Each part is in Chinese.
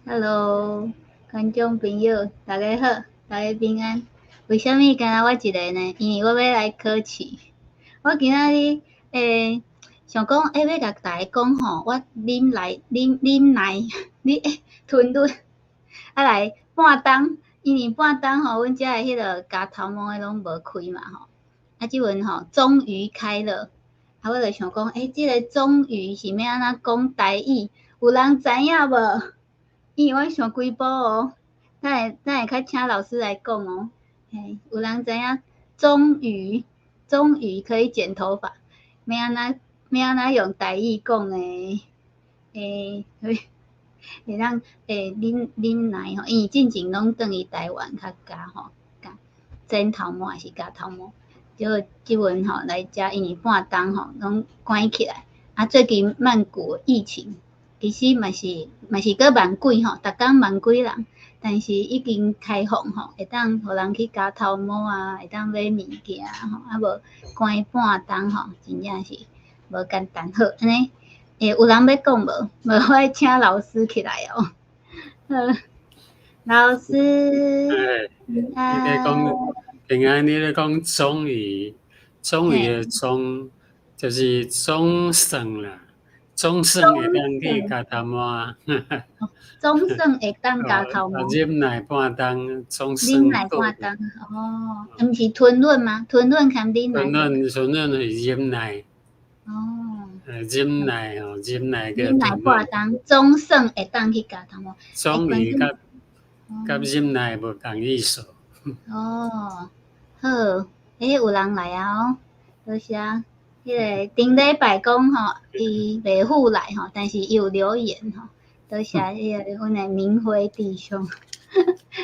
Hello，观众朋友，大家好，大家平安。为什么敢若我一个呢？因为我要来考试。我今仔日想讲，要甲大家讲吼，我啉奶吞吞来半冬，因为半冬吼，阮遮的迄个家头毛的拢无开嘛吼。即阵吼终于开了，我就想讲，即个终于是要安怎讲台语？有人知影无？因为我想几步哦，咱会较请老师来讲哦。有人知影终于可以剪头发，要安怎用台语讲诶？会当啉奶吼，因为进前拢转去台湾较加吼，剪头毛还是夹头毛，结果即阵吼来遮，因为半冬吼拢关起来，最近曼谷疫情。其实嘛是个万几吼，逐工万几人，但是已经开放吼，会当互人去夹头毛啊，会当买物件吼，无关半冬吼，真正是无简单。好，安尼有人要讲无？无我请老师起来哦。老师，你在讲平安，你在讲终于的终，就是终胜啦。终胜会当去夹头毛，终胜会当夹头毛。忍耐半冬，终胜忍耐半冬哦，毋是吞忍吗？吞忍含忍耐。吞忍是忍耐。哦。忍耐吼，忍耐叫忍耐半冬，终胜会当去夹头毛。终于甲忍耐无共意思。哦，好，有人来啊哦，多谢。迄个顶礼拜讲吼，伊袂赴来吼，但是伊有留言吼，多谢迄个阮的明辉弟兄，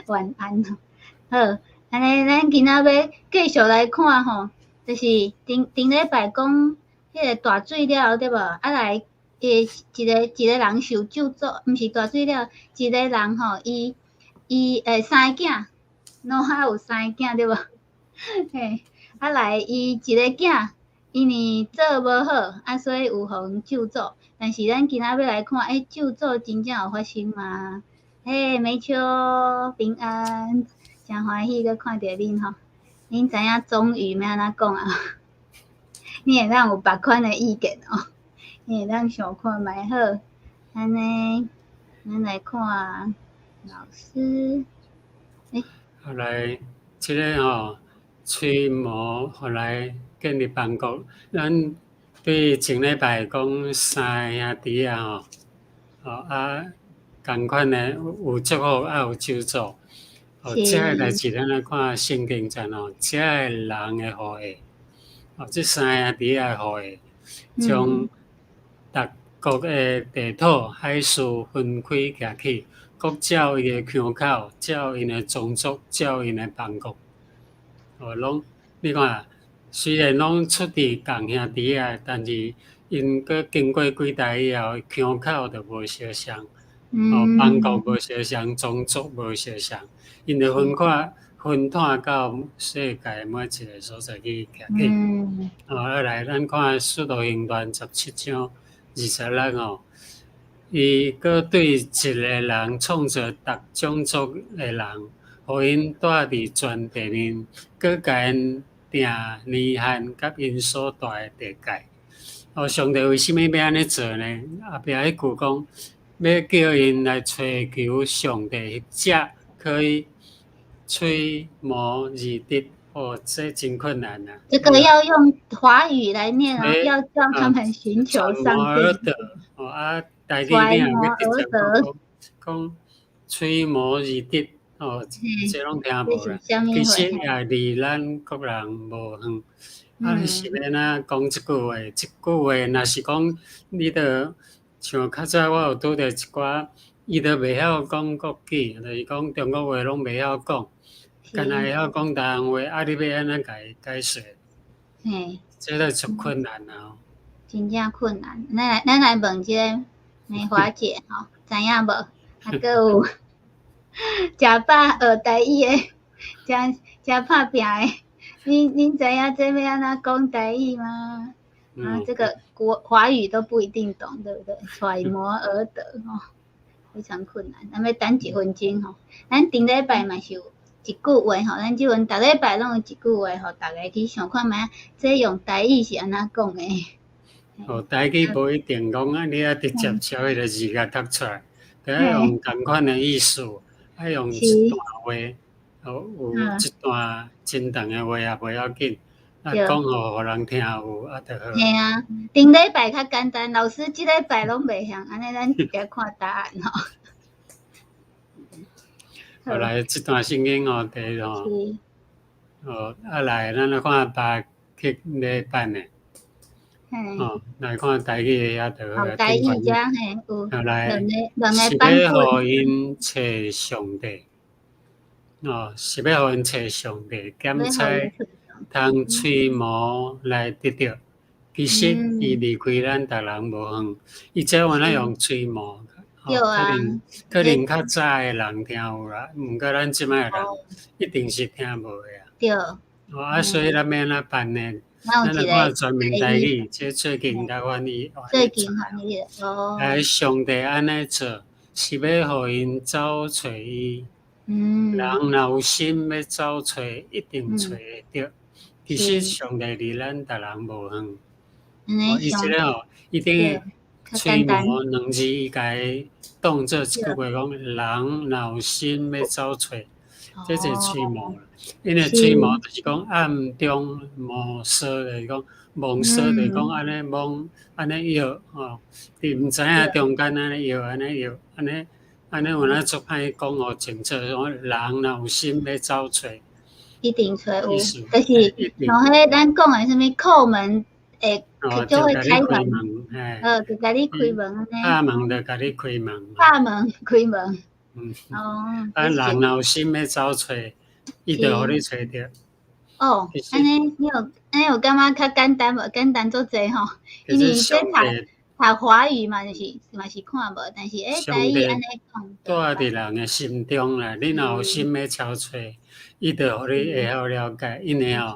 晚安吼。好，安尼咱今仔要继续来看吼，就是顶礼拜讲迄个大水了对无？来一个人受咒诅，毋是大水了，一个人吼，伊三个囝。脑海有三个囝对无？嘿，来伊一个囝，因为做无好，所以有互因咒诅。但是咱今仔要来看，咒诅真正有发生吗？没错，平安，真欢喜搁看到恁吼。恁知影终于要安怎讲啊？你会当有别款的意见哦，你会当想看卖好。安尼，咱来看老师。后来，即个吼，吹毛后来建立邦国，咱对前礼拜讲三兄弟啊吼，共款的有祝福也有咒诅。这个代志咱来看圣经上吼，这个人的后裔，这三兄弟的后裔，将逐国的地土海事分开行去。国照因的腔口，照因的种族，照因的邦国，拢你看，虽然拢出自共兄弟啊，但是因搁经过几代以后，腔口就无相像，邦国无相像，种族无相像，因就分摊到世界每一个所在去行去。来，咱看《使徒行传》17章26吼。伊搁对一个人创造逐种族的人，互因住伫全地面，搁甲因定年限甲因所住的地界。上帝为什么要安尼做呢？后壁迄句讲，要叫因来找求上帝，才可以吹毛而得。这真困难啊！这个要用华语来念啊，要叫他们寻求上帝。大家你若要直接讲吹毛而得，这拢听无啦。其实也离咱国人无远。是要哪讲即句话？即句话若是讲，你着像较早我有拄着一寡，伊着袂晓讲国语，就是讲中国话拢袂晓讲，干那会晓讲台湾话，你要安怎甲伊解说？这个足困难啊！真正困难。咱来问一个梅花姐吼，知影无？搁有食饱学台语的，真拍拼的。恁知影这要安怎讲台语吗？这个华语都不一定懂，对不对？揣摩而得哦。非常困难。咱要等1分钟吼，咱顶礼拜嘛是有一句话吼，咱即阵逐礼拜拢有一句话吼，大家去想看觅，这用台语是安怎讲诶？台语无一定讲啊，你啊直接照迄个字甲读出来，着要用共款诶意思，要用一段话，有一段真长诶话也袂要紧，啊讲互人听有啊就好。嘿啊，顶礼拜较简单，老师即礼拜拢袂晓，安尼咱直接看答案吼。后来即段圣经吼，第吼，啊来，咱来看大去礼拜呢。来看台语遐就好。台语遮嘿有来，两个是要互因找上帝，是要互因找上帝，检测通揣摩来得着。其实伊离开咱逐人无远，伊这原来用揣摩，可能较早诶人听有啦，毋过咱即摆诶人一定是听无诶啊。对。所以咱要安怎办呢？咱来看全面台语，这最近甲翻译。最近翻译哦。上帝安尼做，是要互因找找伊。人若有心要找找，一定找会着。其实上帝离咱逐人无远。伊即个吼，伊等于揣摩2字，伊家当做一句话讲，人若有心要找找，这就是揣摩啦。因为揣摩就是讲暗中摸索，就是讲摸索，就是讲安尼摸安尼摇吼，你毋知影中间安尼摇安尼摇安尼有哪做歹讲互清楚，讲人若有心要找找，一定找有，就是像迄咱讲诶，什物叩门会就会开门，就甲你开门安尼。拍门就甲你开门。拍门开门。人若有心要找找，伊就互你找着。安尼有感觉较简单无？简单足济吼。因为这读华语嘛，嘛是看无，但是台语安尼讲。住伫人诶心中啦，你若有心要找找，伊就互你会晓了解，因为吼，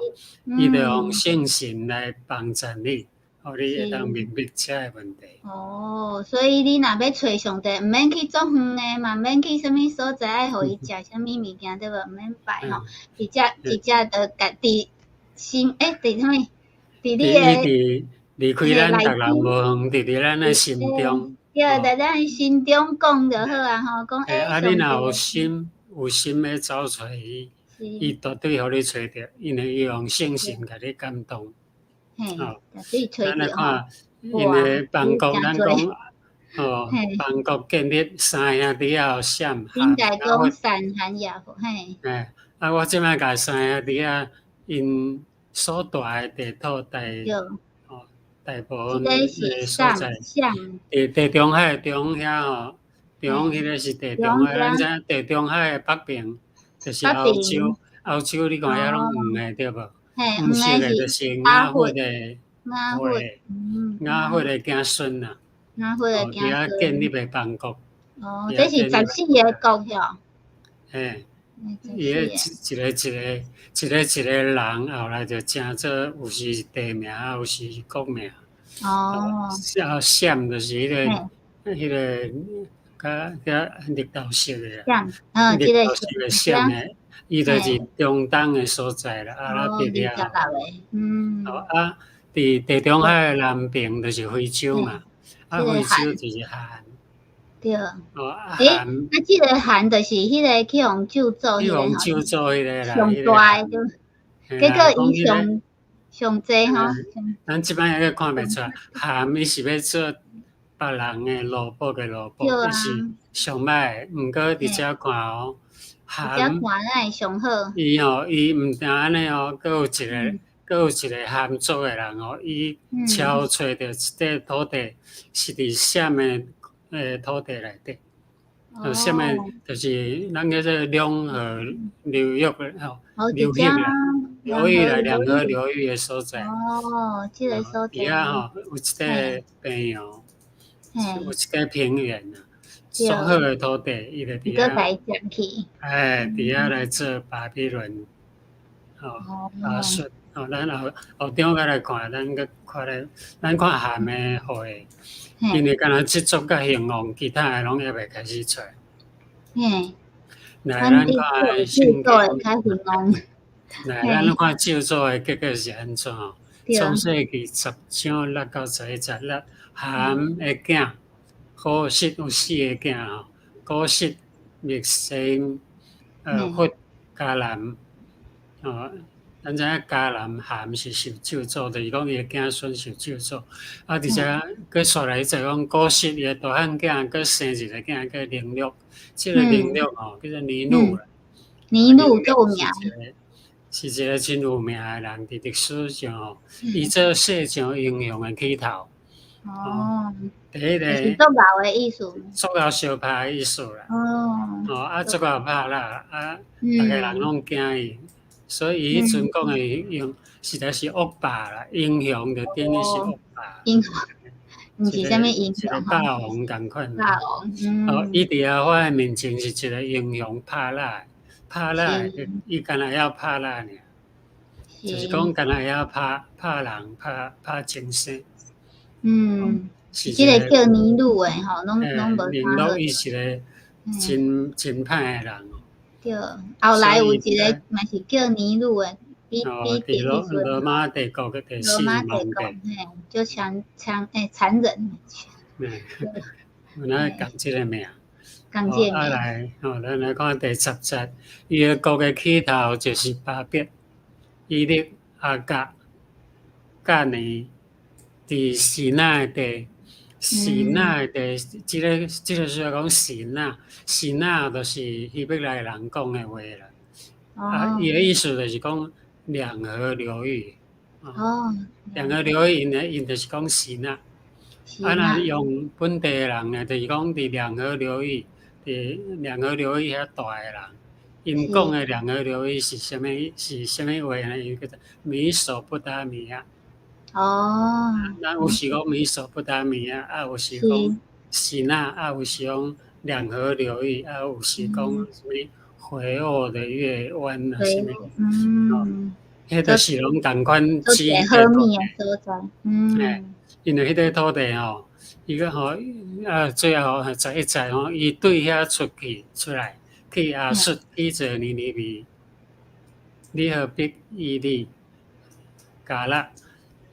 伊就用圣神来帮助你，互你会当明白这个问题。所以你若要找上帝，毋免去足远诶嘛，毋免去啥物所在，爱互伊食啥物物件，对无？毋免拜吼，直接就家伫心伫啥物？伫你诶。离开咱逐人无远，伫咱诶心中。对，在咱心中讲就好啊！吼，讲你若有心要找找伊，伊绝对互你找着，因为伊用圣神甲你感动。咱来看，因为邦国咱讲，邦国建立3兄弟仔闪应该讲3含雅佛，我即摆甲3兄弟仔因所住诶地土大部分诶所在，地中海中遐吼，中迄个是地中海，咱知地中海诶北边就是欧洲，欧洲你看遐拢黄诶对无？黄色诶就是雅佛诶花，雅佛诶子孙啦，伫遐建立诶邦国。这是14个国哟。伊迄一个人后来就成做有时地名，有时国名。闪就是迄个甲绿豆色诶啦，绿豆色诶闪诶，伊就是中东诶所在啦，阿拉伯遐。伫地中海诶南边就是非洲嘛，非洲就是韩。对。即个韩就是迄个去互救助迄个啦，上大诶，结果伊上济吼。咱即摆还看袂出来，韩伊是要做别人诶萝卜诶萝卜，伊是上歹。毋过伫遮看吼，韩咱上好。伊毋但安尼哦，佫有一个韩族诶人哦，伊超找着一块土地，是伫闪诶土地内底。什么就是咱叫做两河流域吼，流域啦，流域来两河流域诶所在。即个所在。伫遐吼有一块平洋，有一块平原啊，足好诶土地，伊就伫遐。个来占去。伫遐来做巴比伦，阿术咱后中甲来看，咱个看咧，咱看咸的会，因为敢若制作甲形容，其他的拢还未开始出。来，咱看圣经，开形容。来，咱看旧作的结果是安怎？创世纪10章6到11节，6咸的囝，古实有4个囝吼，古实、密西、弗、迦南，咱知影迦南咸是受咒诅，就是讲伊的子孙受咒诅。而且佮刷来就讲古实伊的大汉囝，佮生一个囝叫宁录，这个宁录叫做尼禄啦。尼禄有名。是一个真有名的人，伫历史上伊做世上英雄的起头。第一个是作老的意思。作老相拍的意思啦。作老拍啦，大家人拢惊伊，所以伊迄阵讲的用实在是恶霸啦，英雄就等于是恶霸。英雄，毋是啥物英雄。一个霸王共款。霸王。伊伫阿我的面前是一个英雄拍啦。拍啦，伊干那要拍啦尔，就是讲干那要拍人、拍精神。即个叫尼禄的吼，拢无。尼禄伊是个真歹的人。对，后来有一个嘛是叫尼禄的，比罗马帝国的第4皇帝，就残忍。有哪讲这个名？来，咱来看第10节，伊个国的起头就是巴别、伊勒、阿甲、甲尼，伫西奈地，西奈地，即个需要讲西奈，西奈就是希伯来人讲的话啦。伊个意思就是讲两河流域。两河流域因就是讲西奈。若用本地人呢，就是讲伫两河流域。两河流域遐大的人，因讲的两河流域是啥物话呢？伊叫做美索不达米亚。咱有时讲美索不达米亚，有时讲西奈，有时讲两河流域，有时讲什物回俄的月湾啊，什物。迄都是拢共款指的土地。因为迄个土地吼。伊个最后11节吼，伊对遐出来，去亚述去做尼尼微，你何必伊利加勒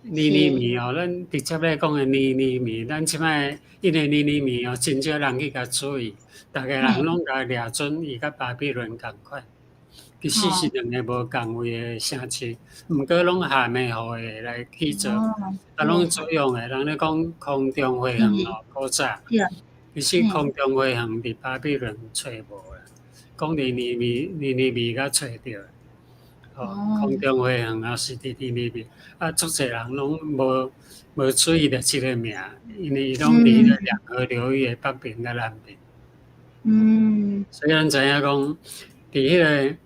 尼尼微咱直接咧讲的尼尼微，咱即摆因为尼尼微真少人去甲注意，大家人拢甲掠准伊甲巴比伦共款。其实是两个无共位的城市，毋过拢咸的互的来去做，拢作用的。人咧讲空中飞航古早，其实空中飞航伫巴比伦找无啦，讲尼尼微甲找着。空中飞航也是伫尼尼微，足侪人拢无注意着即个名，因为伊拢伫个两河流域的北边甲南边。所以咱知影讲，伫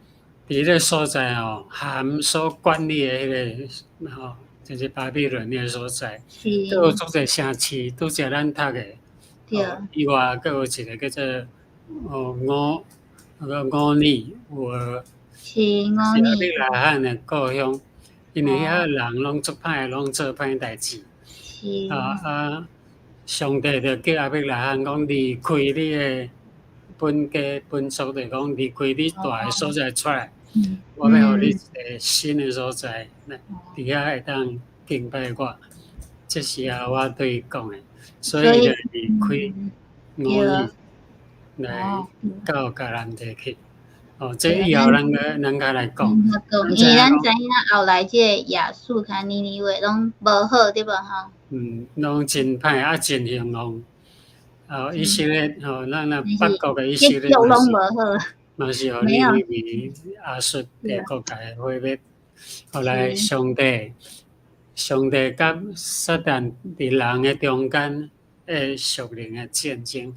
迄个所在咸所管理的迄个就是巴比伦迄个所在，都有足侪城市，拄则咱读的。以外，佫有一个叫做乌尼，是阿伯拉罕的故乡，因为遐人拢做歹，拢做歹代志。上帝就叫阿伯拉罕讲离开你的本家本族，就讲离开你住的所在出来。我要互你一个新的所在，伫遐会当敬拜我，这是我对伊讲的，所以就离开乌尼来到迦南地去。这以后咱甲来讲。因为咱知影后来这个亚述甲尼尼微拢无好，对无吼？拢真歹，真形容。以色列咱北国的以色列拢无好。嘛是互尼尼微亚述帝国家毁灭，后来上帝甲撒旦伫人的中间属灵的战争。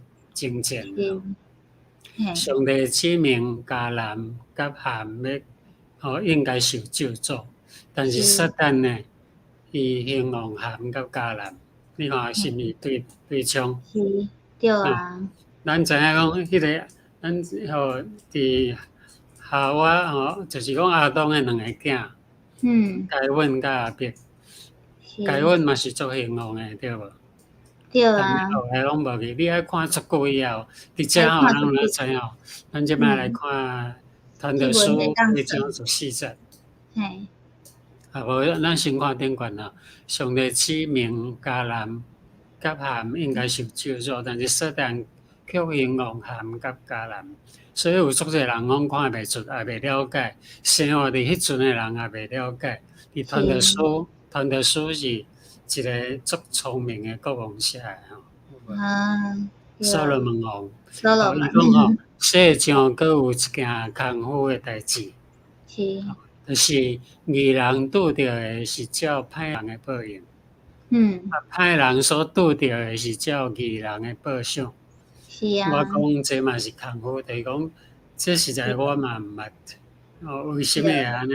上帝指明迦南甲咸要应该受咒诅，但是撒旦呢，伊形容咸甲迦南，你看是毋是对冲？对啊。咱知影讲迄个。咱伫我就是讲阿东的两个囝，嘉允甲阿碧，嘉允嘛是足兴旺的，对无？对但啊，后来拢无去，你爱看足久以后，伫遮咱就知咱即摆来看传道书第14节。嘿。无咱先看顶悬啦。上帝指明迦南、甲含应该受咒詛，但是撒旦却兴旺含甲迦南，所以有足侪人讲看袂出，也袂了解。生活伫迄阵的人也袂了解。伫传道书是一个足聪明的国王写的吼。所罗门王，伊讲世上阁有一件空虚的代志。是。就是义人拄着的是照歹人的报应，歹人所拄着的是照义人的报赏。是啊。我讲这嘛是空虚，就是讲这实在我嘛毋捌。为什么会安尼？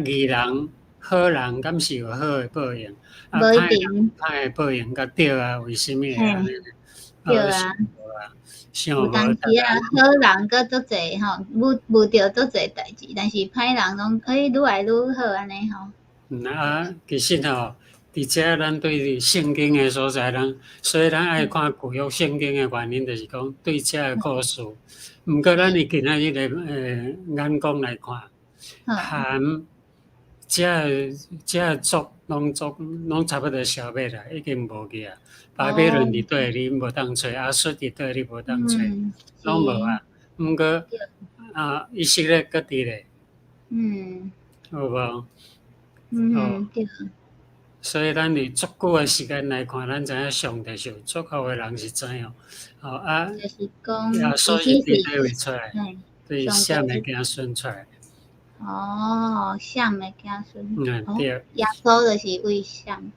义人、好人敢是有好的报应？歹的报应甲对啊？为什么会安尼？对啊。有当时好人阁足侪吼，遇着足侪代志，但是歹人拢愈来愈好安尼吼。其实吼，伫遮咱对圣经的所在，所以咱爱看旧约圣经的原因，就是讲对遮的故事。毋过咱以今仔日的眼光来看，含遮族拢差不多消灭啦，已经无去啊。巴比伦伫倒你无当找，亚述伫倒你无当找，拢无啊。毋过以色列搁伫咧，有无？对。所以咱伫足久的时间来看，咱知影上帝是有祝福的人是怎样。就是讲，亚述是伫倒位出来，对闪的子孙出来。闪的子孙。对。耶稣就是为闪。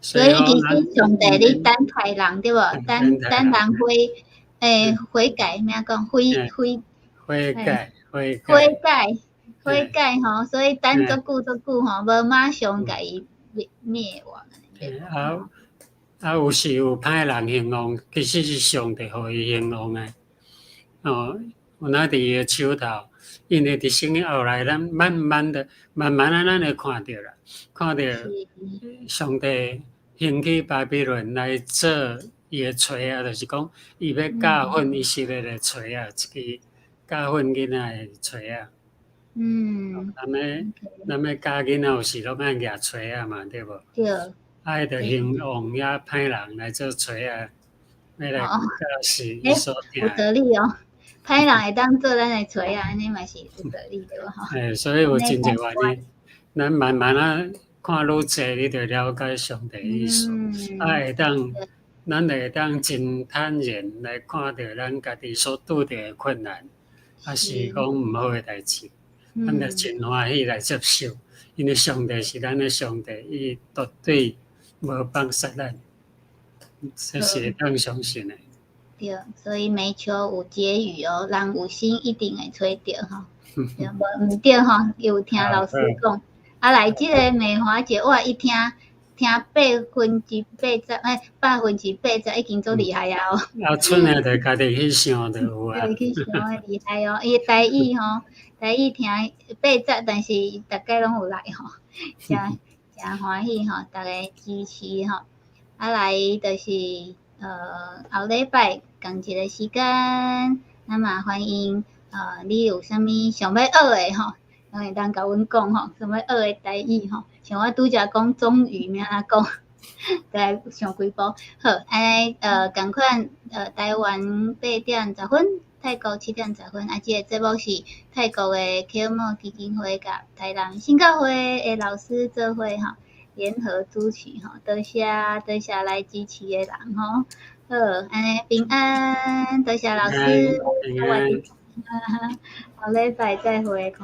所以其实上帝咧等待人对无？等人悔改，咩讲悔改吼，所以等足久吼，无马上甲伊灭亡。有时有歹人兴旺，其实是上帝互伊兴旺的。有哪伫伊的手头，因为伫圣经后来，咱慢慢咱会看到啦，看到上帝兴起巴比伦来做伊的锤啊，就是讲伊要教训以色列的锤啊，一支教训囡仔的锤啊。咱要教囡仔有时拢爱举锤啊嘛，对无？对。爱着兴旺也歹人来做锤啊，要来教示伊所听。有道理哦，歹人会当做咱的锤啊，安尼嘛是有道理对无？所以有真侪原因，咱慢慢看愈济，你就了解上帝意思。咱会当真坦然来看到咱家己所拄着的困难，也是讲毋好的代志，咱着真欢喜来接受，因为上帝是咱的上帝，伊绝对无放杀咱，这是会当相信的。对，所以美秋有结语哦，人有心一定会找到吼。无毋对吼，有听老师讲。来即个梅花节，哇！伊听80%，80%已经足厉害啊！剩的就家己去想就有啊。去想厉害哦，伊台语吼，台语听80%，但是大家拢有来吼，真欢喜吼，大家支持吼。来就是后礼拜同一个时间，那么欢迎你有啥物想要学的吼？拢会当甲阮讲吼，想要学的台语吼，像我拄则讲终于咩啊讲，来上几步。好，安尼共款台湾8点10分，泰国7点10分。即个节目是泰国的科莫基金会甲台南新教会的老师做伙吼联合主持吼，多谢来支持的人吼。好，安尼平安，多谢老师，平安。下礼拜再会。